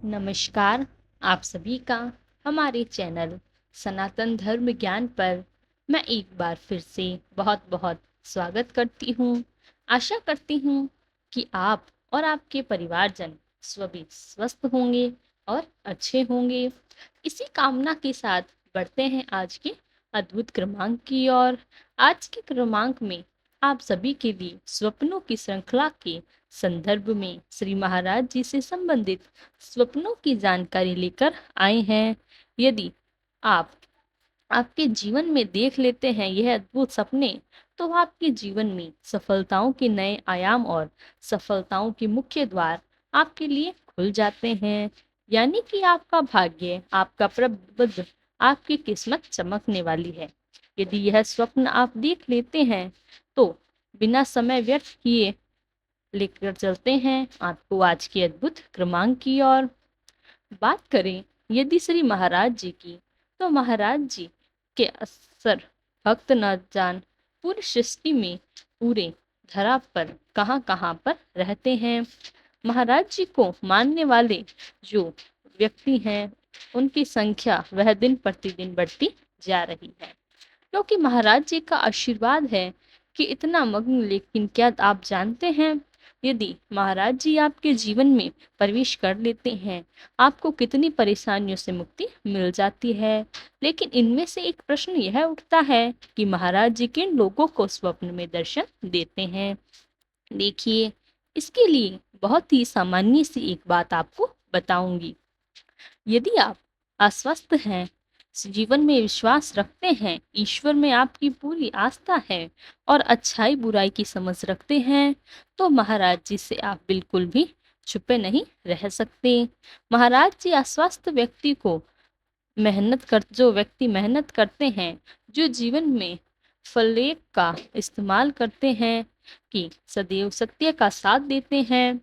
नमस्कार। आप सभी का हमारे चैनल सनातन धर्म ज्ञान पर मैं एक बार फिर से बहुत बहुत स्वागत करती हूँ। आशा करती हूँ कि आप और आपके परिवारजन सभी स्वस्थ होंगे और अच्छे होंगे। इसी कामना के साथ बढ़ते हैं आज के अद्भुत क्रमांक की ओर। आज के क्रमांक में आप सभी के लिए स्वप्नों की श्रृंखला के संदर्भ में श्री महाराज जी से संबंधित स्वप्नों की जानकारी लेकर आए हैं। यदि आप आपके जीवन में देख लेते हैं यह अद्भुत सपने, तो आपके जीवन में सफलताओं के नए आयाम और सफलताओं के मुख्य द्वार आपके लिए खुल जाते हैं। यानी कि आपका भाग्य, आपका प्रबुद्ध, आपकी किस्मत चमकने वाली है। यदि यह स्वप्न आप देख लेते हैं तो बिना समय व्यर्थ किए लेकर चलते हैं आपको आज के अद्भुत क्रमांक की ओर। बात करें यदि श्री महाराज जी की, तो महाराज जी के असर भक्त न जान पूरी सृष्टि में, पूरे धरा पर कहाँ कहाँ पर रहते हैं। महाराज जी को मानने वाले जो व्यक्ति हैं उनकी संख्या वह दिन प्रतिदिन बढ़ती जा रही है, क्योंकि महाराज जी का आशीर्वाद है कि इतना मग्न। लेकिन क्या आप जानते हैं यदि महाराज जी आपके जीवन में प्रवेश कर लेते हैं आपको कितनी परेशानियों से मुक्ति मिल जाती है। लेकिन इनमें से एक प्रश्न यह उठता है कि महाराज जी किन लोगों को स्वप्न में दर्शन देते हैं। देखिए, इसके लिए बहुत ही सामान्य सी एक बात आपको बताऊंगी। यदि आप अस्वस्थ हैं, जीवन में विश्वास रखते हैं, ईश्वर में आपकी पूरी आस्था है और अच्छाई बुराई की समझ रखते हैं, तो महाराज जी से आप बिल्कुल भी छुपे नहीं रह सकते। महाराज जी अस्वस्थ व्यक्ति को जो व्यक्ति मेहनत करते हैं, जो जीवन में फलेक का इस्तेमाल करते हैं, कि सदैव सत्य का साथ देते हैं,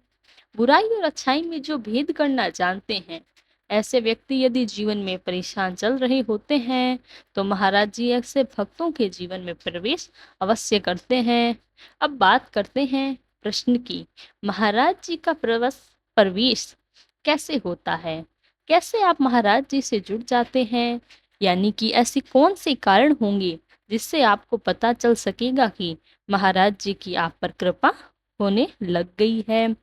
बुराई और अच्छाई में जो भेद करना जानते हैं, ऐसे व्यक्ति यदि जीवन में परेशान चल रहे होते हैं तो महाराज जी ऐसे भक्तों के जीवन में प्रवेश अवश्य करते हैं। अब बात करते हैं प्रश्न की, महाराज जी का प्रवेश कैसे होता है, कैसे आप महाराज जी से जुड़ जाते हैं। यानी कि ऐसी कौन से कारण होंगे जिससे आपको पता चल सकेगा कि महाराज जी की आप पर कृपा होने लग गई है।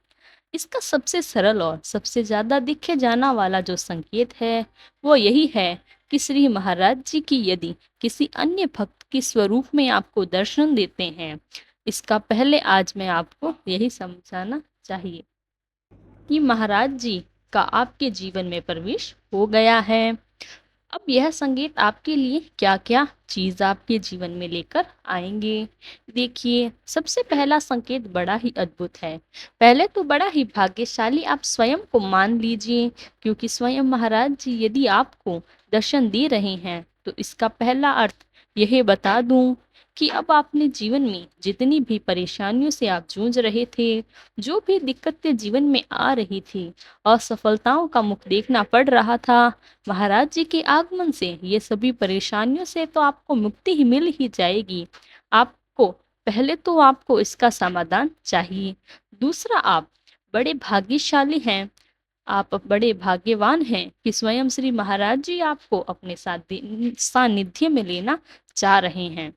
इसका सबसे सरल और सबसे ज्यादा दिखे जाना वाला जो संकेत है वो यही है कि श्री महाराज जी की यदि किसी अन्य भक्त के स्वरूप में आपको दर्शन देते हैं। इसका पहले आज मैं आपको यही समझाना चाहिए कि महाराज जी का आपके जीवन में प्रवेश हो गया है। अब यह संकेत आपके लिए क्या क्या चीज आपके जीवन में लेकर आएंगे। देखिए, सबसे पहला संकेत बड़ा ही अद्भुत है। पहले तो बड़ा ही भाग्यशाली आप स्वयं को मान लीजिए, क्योंकि स्वयं महाराज जी यदि आपको दर्शन दे रहे हैं तो इसका पहला अर्थ यह बता दूं कि अब आपने जीवन में जितनी भी परेशानियों से आप जूझ रहे थे, जो भी दिक्कतें जीवन में आ रही थी, असफलताओं का मुख देखना पड़ रहा था, महाराज जी के आगमन से ये सभी परेशानियों से तो आपको मुक्ति ही मिल ही जाएगी। आपको पहले तो आपको इसका समाधान चाहिए। दूसरा, आप बड़े भाग्यशाली हैं, आप बड़े भाग्यवान हैं कि स्वयं श्री महाराज जी आपको अपने साथ सानिध्य में लेना चाह रहे हैं,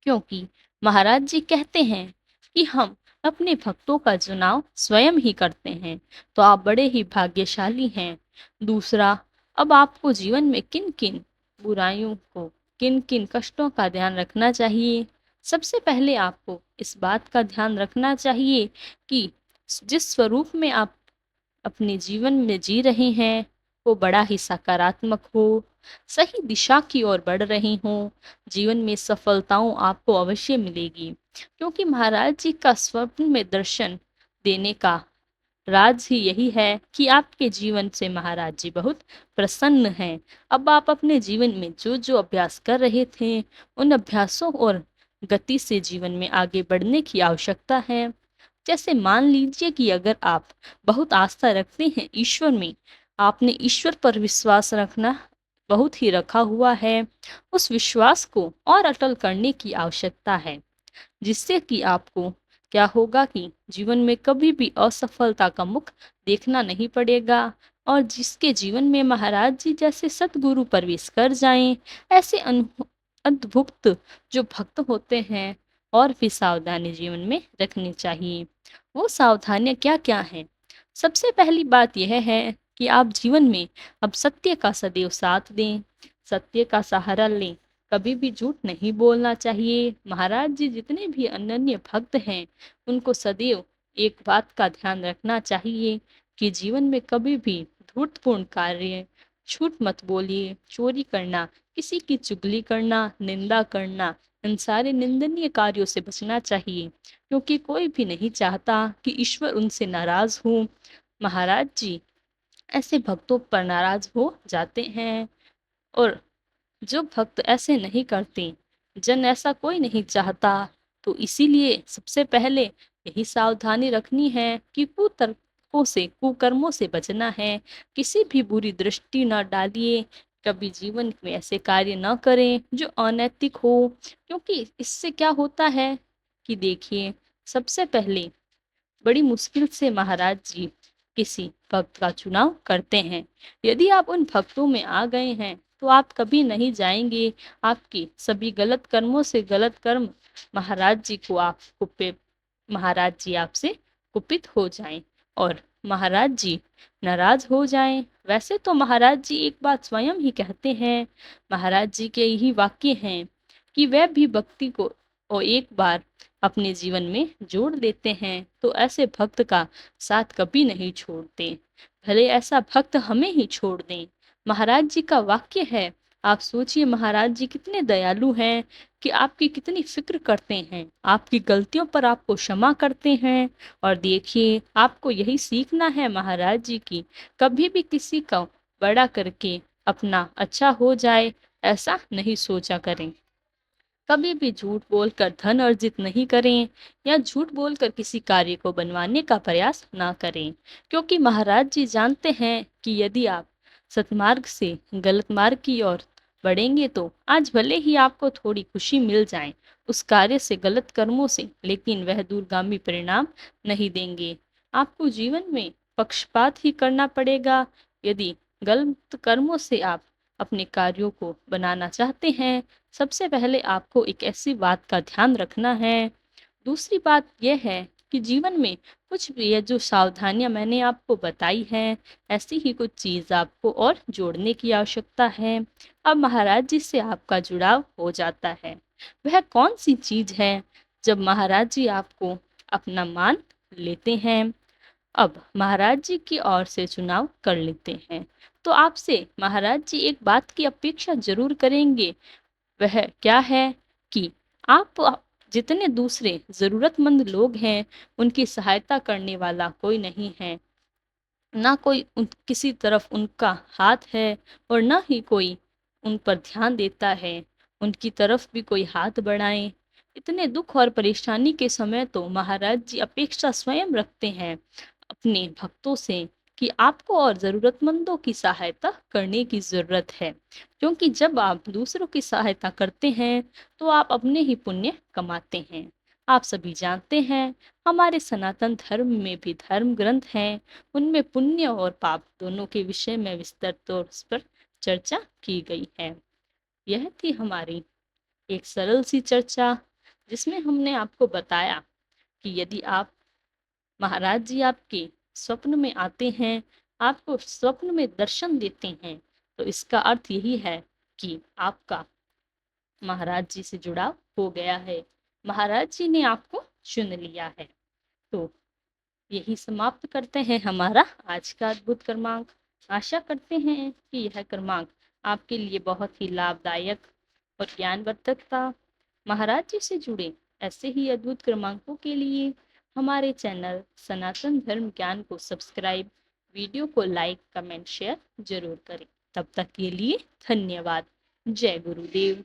क्योंकि महाराज जी कहते हैं कि हम अपने भक्तों का चुनाव स्वयं ही करते हैं। तो आप बड़े ही भाग्यशाली हैं। दूसरा, अब आपको जीवन में किन किन बुराइयों को, किन किन कष्टों का ध्यान रखना चाहिए। सबसे पहले आपको इस बात का ध्यान रखना चाहिए कि जिस स्वरूप में आप अपने जीवन में जी रहे हैं वो बड़ा ही सकारात्मक हो, सही दिशा की ओर बढ़ रही हो। जीवन में सफलताओं आपको अवश्य मिलेगी, क्योंकि महाराज जी का स्वप्न में दर्शन देने का राज ही यही है कि आपके जीवन से महाराज जी बहुत प्रसन्न हैं। अब आप अपने जीवन में जो जो अभ्यास कर रहे थे उन अभ्यासों और गति से जीवन में आगे बढ़ने की आवश्यकता है। जैसे मान लीजिए कि अगर आप बहुत आस्था रखते हैं ईश्वर में, आपने ईश्वर पर विश्वास रखना बहुत ही रखा हुआ है, उस विश्वास को और अटल करने की आवश्यकता है, जिससे कि आपको क्या होगा कि जीवन में कभी भी असफलता का मुख देखना नहीं पड़ेगा। और जिसके जीवन में महाराज जी जैसे सतगुरु प्रवेश कर जाएं, ऐसे अद्भुत जो भक्त होते हैं और भी सावधानी जीवन में रखनी चाहिए। वो सावधानियां क्या क्या हैं? सबसे पहली बात यह है कि आप जीवन में अब सत्य का सदैव साथ दें, सत्य का सहारा लें, कभी भी झूठ नहीं बोलना चाहिए। महाराज जी जितने भी अनन्य भक्त हैं, उनको सदैव एक बात का ध्यान रखना चाहिए कि जीवन में कभी भी धूर्तपूर्ण कार्य, झूठ मत बोलिए, चोरी करना, किसी की चुगली करना, निंदा करना, इन सारे निंदनीय कार्यों से बचना चाहिए, क्योंकि कोई भी नहीं चाहता कि ईश्वर उनसे नाराज हो। महाराज जी ऐसे भक्तों पर नाराज हो जाते हैं, और जो भक्त ऐसे नहीं करते, जन ऐसा कोई नहीं चाहता। तो इसीलिए सबसे पहले यही सावधानी रखनी है कि कुतर्कों से, कुकर्मों से बचना है। किसी भी बुरी दृष्टि न डालिए, कभी जीवन में ऐसे कार्य न करें जो अनैतिक हो, क्योंकि इससे क्या होता है कि देखिए, सबसे पहले बड़ी मुश्किल से महाराज जी किसी भक्त का चुनाव करते हैं। यदि आप उन भक्तों में आ गए हैं, तो आप कभी नहीं जाएंगे आपकी सभी गलत कर्मों से गलत कर्म महाराज जी को आप कुपे महाराज जी आपसे कुपित हो जाएं और महाराज जी नाराज हो जाएं। वैसे तो महाराज जी एक बात स्वयं ही कहते हैं, महाराज जी के यही वाक्य हैं कि वह भी भक्ति को और एक बार अपने जीवन में जोड़ देते हैं, तो ऐसे भक्त का साथ कभी नहीं छोड़ते, भले ऐसा भक्त हमें ही छोड़ दें। महाराज जी का वाक्य है। आप सोचिए महाराज जी कितने दयालु हैं कि आपकी कितनी फिक्र करते हैं, आपकी गलतियों पर आपको क्षमा करते हैं। और देखिए, आपको यही सीखना है महाराज जी की, कभी भी किसी का बड़ा करके अपना अच्छा हो जाए, ऐसा नहीं सोचा करें। कभी भी झूठ बोलकर धन अर्जित नहीं करें, या झूठ बोलकर किसी कार्य को बनवाने का प्रयास ना करें, क्योंकि महाराज जी जानते हैं कि यदि आप सतमार्ग से गलत मार्ग की ओर बढ़ेंगे, तो आज भले ही आपको थोड़ी खुशी मिल जाए उस कार्य से, गलत कर्मों से, लेकिन वह दूरगामी परिणाम नहीं देंगे। आपको जीवन में पक्षपात ही करना पड़ेगा। यदि गलत कर्मों से आप अपने कार्यों को बनाना चाहते हैं, सबसे पहले आपको एक ऐसी बात का ध्यान रखना है। दूसरी बात यह है कि जीवन में कुछ भी ये जो सावधानियां मैंने आपको बताई हैं, ऐसी ही कुछ चीज आपको और जोड़ने की आवश्यकता है। अब महाराज जी से आपका जुड़ाव हो जाता है। वह कौन सी चीज है? जब महाराज जी आपको अपना मान लेते हैं, अब महाराज जी की ओर से चुनाव कर लेते हैं, तो आपसे महाराज जी एक बात की अपेक्षा जरूर करेंगे। वह क्या है कि आप जितने दूसरे जरूरतमंद लोग हैं, उनकी सहायता करने वाला कोई नहीं है, ना कोई किसी तरफ उनका हाथ है, और ना ही कोई उन पर ध्यान देता है, उनकी तरफ भी कोई हाथ बढ़ाए। इतने दुख और परेशानी के समय तो महाराज जी अपेक्षा स्वयं रखते हैं अपने भक्तों से कि आपको और जरूरतमंदों की सहायता करने की जरूरत है, क्योंकि जब आप दूसरों की सहायता करते हैं, तो आप अपने ही पुण्य कमाते हैं। आप सभी जानते हैं, हमारे सनातन धर्म में भी धर्म ग्रंथ हैं, उनमें पुण्य और पाप दोनों के विषय में विस्तृत तौर पर चर्चा की गई है। यह थी हमारी एक सरल सी चर्चा, जिसमें हमने आपको बताया कि यदि आप महाराज जी आपके स्वप्न में आते हैं, आपको स्वप्न में दर्शन देते हैं, तो इसका अर्थ यही है कि आपका महाराज जी से जुड़ाव हो गया है, महाराज जी ने आपको चुन लिया है। तो यही समाप्त करते हैं हमारा आज का अद्भुत क्रमांक। आशा करते हैं कि यह क्रमांक आपके लिए बहुत ही लाभदायक और ज्ञानवर्धक था। महाराज जी से जुड़े ऐसे ही अद्भुत क्रमांकों के लिए हमारे चैनल सनातन धर्म ज्ञान को सब्सक्राइब, वीडियो को लाइक, कमेंट, शेयर जरूर करें। तब तक के लिए धन्यवाद। जय गुरुदेव।